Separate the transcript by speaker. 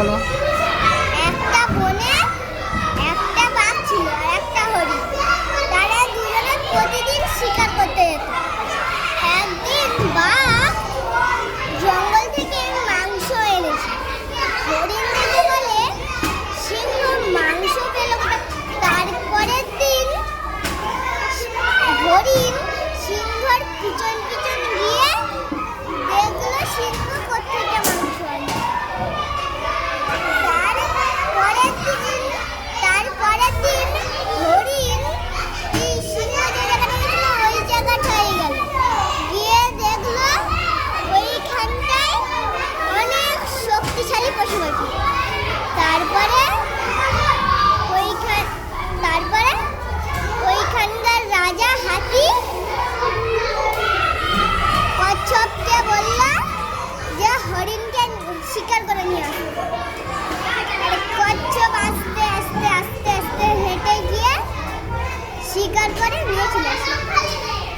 Speaker 1: বলো।
Speaker 2: একটা বনে একটা বাঘ ছিল আর একটা হরিণ। তারা দুজনে প্রতিদিন শিকার করতে যেত। একদিন বাঘ জঙ্গল থেকে মাংস এনেছে। হরিণ দেখে বলে সিংহ মাংস পেল কোথায়? তারপরের দিন হরিণ সিংহর পিছন পিছন গিয়ে দেখলো সিংহ কোত্থেকে মাংস আনে। তারপরের দিন হরিণ সিংহ যে জায়গাটা গেছিল ওই জায়গাটায় গেল, গিয়ে দেখলো ওইখানটায় অনেক শক্তিশালী পশু পাখি। তারপরে ওইখানকার রাজা হাতি কচ্ছপকে বলল যে হরিণকে শিকার করে নিয়ে আসো। কচ্ছপ আস্তে আস্তে আস্তে আস্তে হেঁটে গিয়ে শিকার করে নিয়ে চলে আসে।